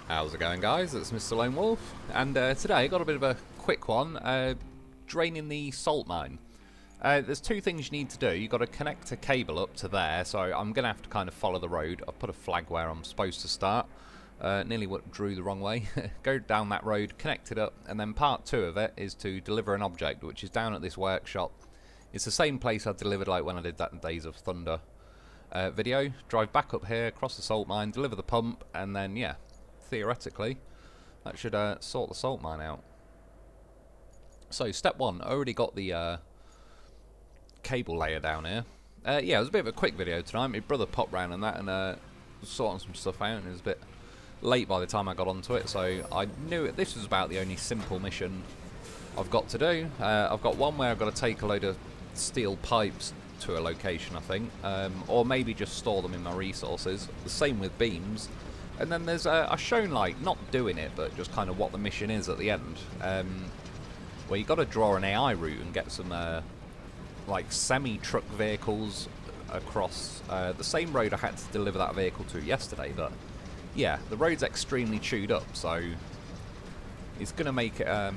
How's it going, guys? It's Mr. Lone Wolf, and today I got a bit of a quick one, draining the salt mine. There's two things you need to do. You've got to connect a cable up to there, so I'm going to have to kind of follow the road. I've put a flag where I'm supposed to start. Nearly drew the wrong way. Go down that road, connect it up, and then part two of it is to deliver an object, which is down at this workshop. It's the same place I delivered like when I did that Days of Thunder video. Drive back up here, cross the salt mine, deliver the pump, and then, yeah, theoretically, that should sort the salt mine out. So, step one, I already got the cable layer down here. Yeah, it was a bit of a quick video tonight. My brother popped round and that and was sorting some stuff out, and it was a bit late by the time I got onto it, so I knew this was about the only simple mission I've got to do. I've got one where I've got to take a load of steel pipes to a location, I think, or maybe just store them in my resources. The same with beams. And then there's I've shown, like, not doing it, but just kind of what the mission is at the end, where you've got to draw an AI route and get some like semi-truck vehicles across the same road I had to deliver that vehicle to yesterday. But yeah, the road's extremely chewed up, so it's going to make it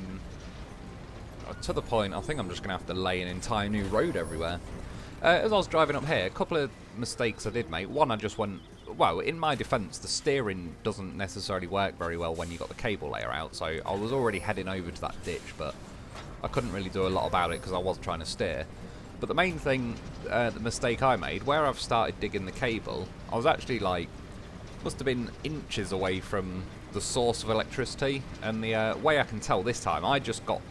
to the point I think I'm just going to have to lay an entire new road everywhere. As I was driving up here, a couple of mistakes I did make. One, I just went, well, in my defence, the steering doesn't necessarily work very well when you got the cable layer out, so I was already heading over to that ditch, but I couldn't really do a lot about it because I was trying to steer. But the main thing, the mistake I made, where I've started digging the cable, I was actually, like, must have been inches away from the source of electricity, and the way I can tell this time, I just got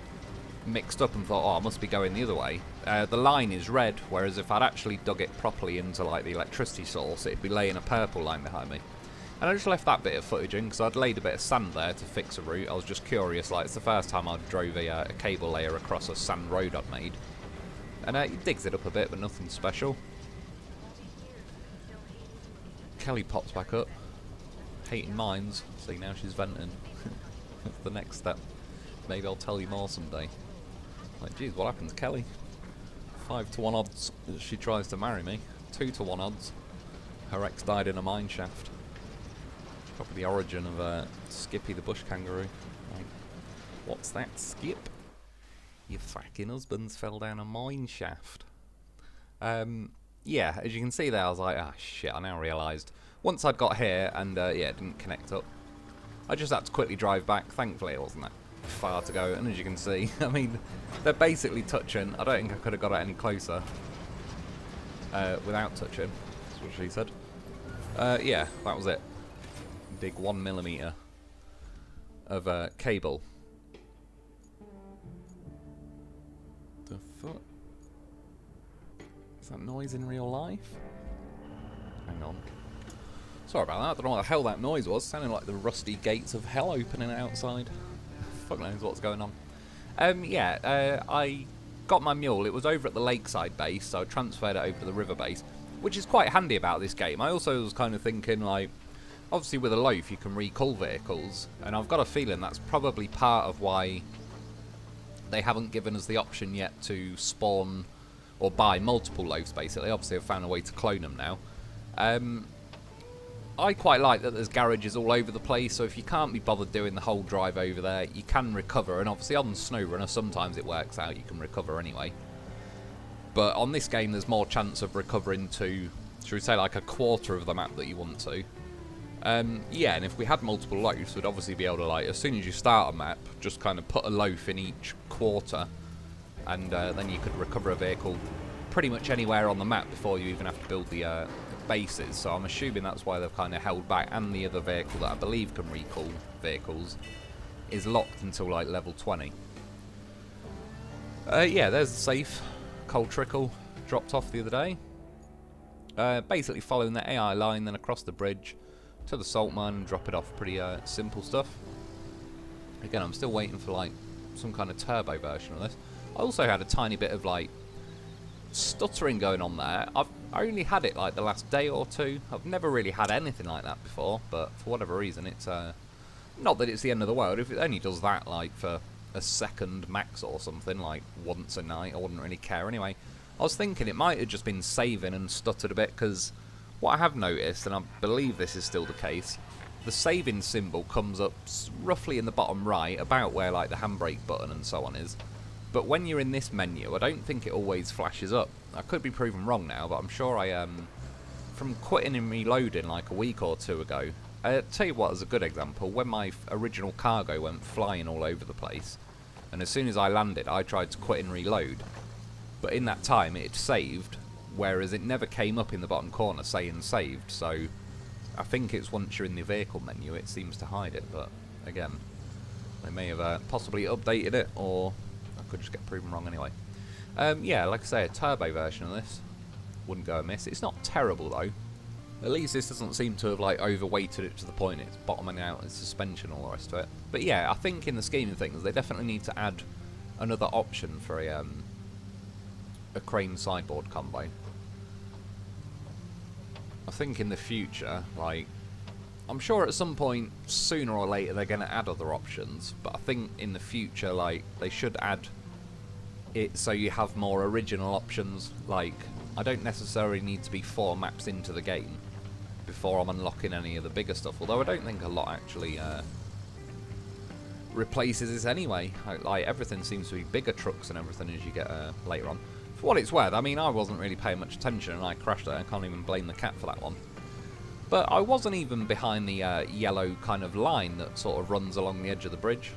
mixed up and thought, oh, I must be going the other way. The line is red, whereas if I'd actually dug it properly into, like, the electricity source, it'd be laying a purple line behind me. And I just left that bit of footage in because I'd laid a bit of sand there to fix a route. I was just curious, like, it's the first time I drove a cable layer across a sand road I'd made. And it digs it up a bit, but nothing special. Kelly pops back up. Hating mines. See, now she's venting. That's the next step. Maybe I'll tell you more someday. Like, geez, what happened to Kelly? 5 to 1 odds she tries to marry me. 2 to 1 odds her ex died in a mine shaft. Probably the origin of Skippy the bush kangaroo. Like, what's that, Skip? Your fucking husband's fell down a mine shaft. Yeah, as you can see there, I was like, ah, shit, I now realised. Once I'd got here, and yeah, it didn't connect up, I just had to quickly drive back. Thankfully, it wasn't that far to go, and as you can see, I mean, they're basically touching. I don't think I could have got it any closer without touching. That's what she said. Yeah, that was it. Dig 1mm of cable. The fuck? Is that noise in real life? Hang on. Sorry about that. I don't know what the hell that noise was. It sounded like the rusty gates of hell opening outside. Fuck knows what's going on. Yeah, I got my mule. It was over at the lakeside base, so I transferred it over to the river base, which is quite handy about this game. I also was kind of thinking, like, obviously with a loaf you can recall vehicles, and I've got a feeling that's probably part of why they haven't given us the option yet to spawn or buy multiple loaves, basically. Obviously I've found a way to clone them now. I quite like that there's garages all over the place, so if you can't be bothered doing the whole drive over there, you can recover, and obviously on SnowRunner sometimes it works out, you can recover anyway. But on this game there's more chance of recovering to, should we say, like a quarter of the map that you want to. Yeah, and if we had multiple loaves, we'd obviously be able to, like, as soon as you start a map, just kind of put a loaf in each quarter, and then you could recover a vehicle pretty much anywhere on the map before you even have to build the bases. So I'm assuming that's why they've kind of held back, and the other vehicle that I believe can recall vehicles is locked until, like, level 20. Yeah, there's the safe. Coal trickle dropped off the other day. Basically following the AI line, then across the bridge to the salt mine and drop it off. Pretty simple stuff. Again, I'm still waiting for, like, some kind of turbo version of this. I also had a tiny bit of, like, stuttering going on there. I've only had it, like, the last day or two. I've never really had anything like that before, but for whatever reason, it's not that it's the end of the world. If it only does that, like, for a second max or something, like once a night, I wouldn't really care anyway. I was thinking it might have just been saving and stuttered a bit, because what I have noticed, and I believe this is still the case, the saving symbol comes up roughly in the bottom right, about where like the handbrake button and so on is. But when you're in this menu, I don't think it always flashes up. I could be proven wrong now, but I'm sure I from quitting and reloading like a week or two ago. Tell you what, as a good example, when my original cargo went flying all over the place, and as soon as I landed, I tried to quit and reload. But in that time, it had saved, whereas it never came up in the bottom corner saying saved. So I think it's once you're in the vehicle menu, it seems to hide it. But again, they may have possibly updated it, or I could just get proven wrong anyway. Yeah, like I say, a turbo version of this wouldn't go amiss. It's not terrible though. At least this doesn't seem to have like overweighted it to the point it's bottoming out its suspension and all the rest of it. But yeah, I think in the scheme of things, they definitely need to add another option for a crane sideboard combo. I think in the future, like, I'm sure at some point, sooner or later, they're going to add other options. But I think in the future, like, they should add it so you have more original options. Like, I don't necessarily need to be 4 maps into the game before I'm unlocking any of the bigger stuff. Although I don't think a lot actually replaces this anyway. Like, everything seems to be bigger trucks and everything as you get later on. For what it's worth, I mean, I wasn't really paying much attention and I crashed it. I can't even blame the cat for that one. But I wasn't even behind the yellow kind of line that sort of runs along the edge of the bridge.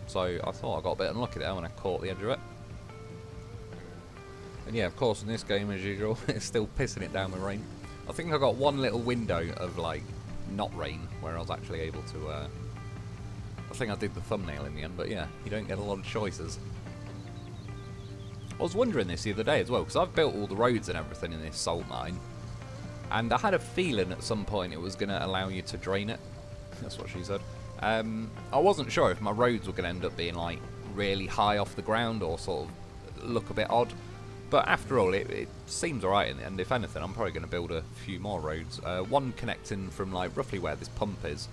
So I thought I got a bit unlucky there when I caught the edge of it. And yeah, of course, in this game, as usual, it's still pissing it down with rain. I think I got one little window of, like, not rain, where I was actually able to, I think I did the thumbnail in the end, but yeah, you don't get a lot of choices. I was wondering this the other day as well, because I've built all the roads and everything in this salt mine, and I had a feeling at some point it was going to allow you to drain it. That's what she said. I wasn't sure if my roads were going to end up being, like, really high off the ground or sort of look a bit odd. But after all, it seems alright in the end. If anything, I'm probably going to build a few more roads. One connecting from like roughly where this pump is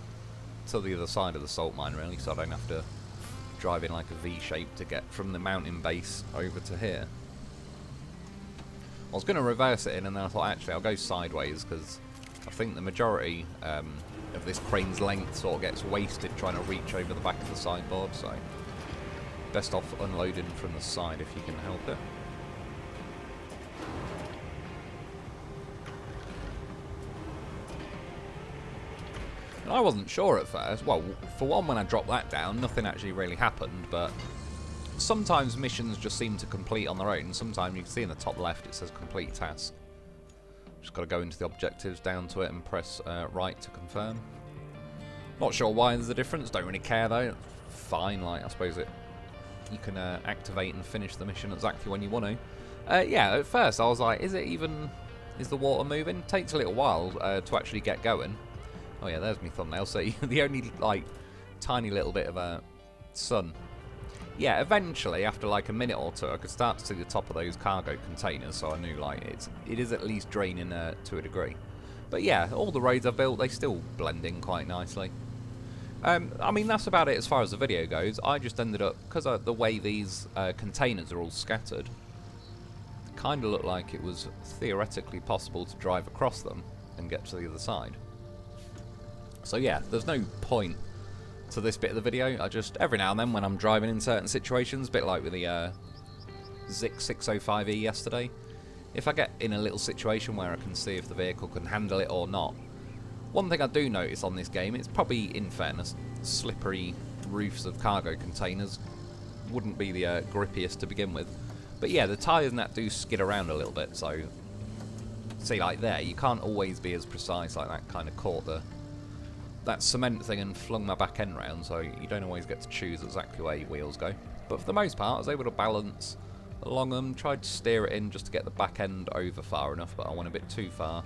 to the other side of the salt mine, really, so I don't have to drive in like a V shape to get from the mountain base over to here. I was going to reverse it in, and then I thought actually I'll go sideways because I think the majority of this crane's length sort of gets wasted trying to reach over the back of the sideboard. So best off unloading from the side if you can help it. I wasn't sure at first. Well, for one, when I dropped that down, nothing actually really happened, but sometimes missions just seem to complete on their own. Sometimes you can see in the top left it says complete task. Just got to go into the objectives, down to it, and press right to confirm. Not sure why there's a difference, don't really care though. Fine, like, I suppose you can activate and finish the mission exactly when you want to. Yeah, at first I was like, is the water moving? Takes a little while to actually get going. Oh yeah, there's my thumbnail. So the only like tiny little bit of sun. Yeah, eventually after like a minute or two, I could start to see the top of those cargo containers. So I knew like it is at least draining to a degree. But yeah, all the roads I've built, they still blend in quite nicely. I mean, that's about it as far as the video goes. I just ended up, because of the way these containers are all scattered, it kind of looked like it was theoretically possible to drive across them and get to the other side. So yeah, there's no point to this bit of the video. I just, every now and then when I'm driving in certain situations, a bit like with the Zik 605E yesterday, if I get in a little situation where I can see if the vehicle can handle it or not. One thing I do notice on this game, it's probably, in fairness, slippery roofs of cargo containers wouldn't be the grippiest to begin with. But yeah, the tyres and that do skid around a little bit, so see like there, you can't always be as precise. Like that kind of caught that cement thing and flung my back end round, so you don't always get to choose exactly where your wheels go. But for the most part, I was able to balance along them, tried to steer it in just to get the back end over far enough, but I went a bit too far.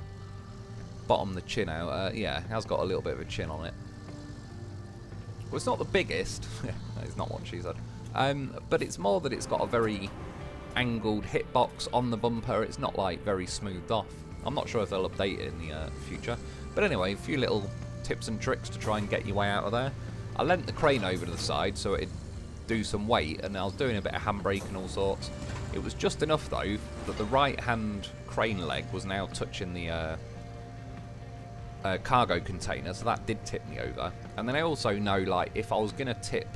Bottom the chin out, yeah, it has got a little bit of a chin on it. Well, it's not the biggest, it's not what she said, but it's more that it's got a very angled hitbox on the bumper. It's not like very smoothed off. I'm not sure if they'll update it in the future, but anyway, a few little tips and tricks to try and get your way out of there. I leant the crane over to the side so it'd do some weight, and I was doing a bit of handbrake and all sorts. It was just enough though that the right hand crane leg was now touching the cargo container, so that did tip me over. And then I also know, like, if I was going to tip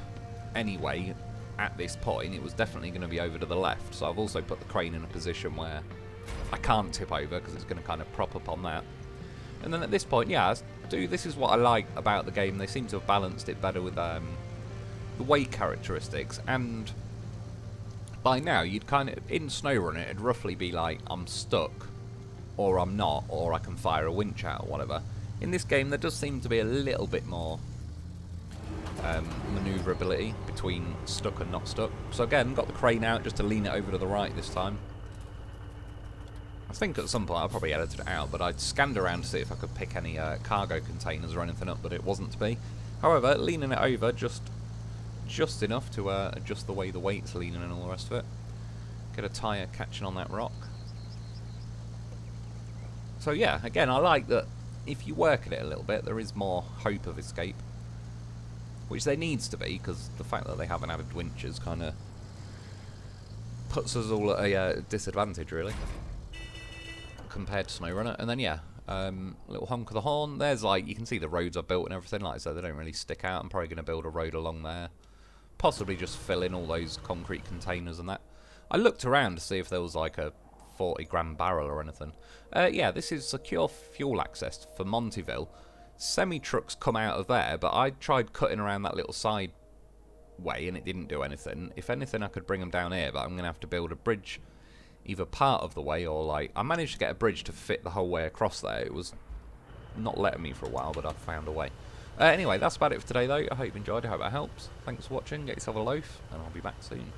anyway at this point, it was definitely going to be over to the left. So I've also put the crane in a position where I can't tip over because it's going to kind of prop up on that. And then at this point, yeah, this is what I like about the game. They seem to have balanced it better with the weight characteristics. And by now, you'd kind of, in SnowRunner, it'd roughly be like, I'm stuck, or I'm not, or I can fire a winch out, or whatever. In this game, there does seem to be a little bit more manoeuvrability between stuck and not stuck. So again, got the crane out just to lean it over to the right this time. I think at some point I probably edited it out, but I'd scanned around to see if I could pick any cargo containers or anything up, but it wasn't to be. However, leaning it over just enough to adjust the way the weight's leaning and all the rest of it. Get a tyre catching on that rock. So yeah, again, I like that if you work at it a little bit, there is more hope of escape. Which there needs to be, because the fact that they haven't added winches kind of puts us all at a disadvantage, really, compared to SnowRunner. And then, yeah, little honk of the horn. There's, like, you can see the roads are built and everything, like I said, they don't really stick out. I'm probably going to build a road along there. Possibly just fill in all those concrete containers and that. I looked around to see if there was, like, a 40-gram barrel or anything. Yeah, this is secure fuel access for Montyville. Semi-trucks come out of there, but I tried cutting around that little side way and it didn't do anything. If anything, I could bring them down here, but I'm going to have to build a bridge either part of the way or, like, I managed to get a bridge to fit the whole way across there. It was not letting me for a while, but I found a way. Anyway, that's about it for today, though. I hope you enjoyed. I hope that helps. Thanks for watching. Get yourself a loaf, and I'll be back soon.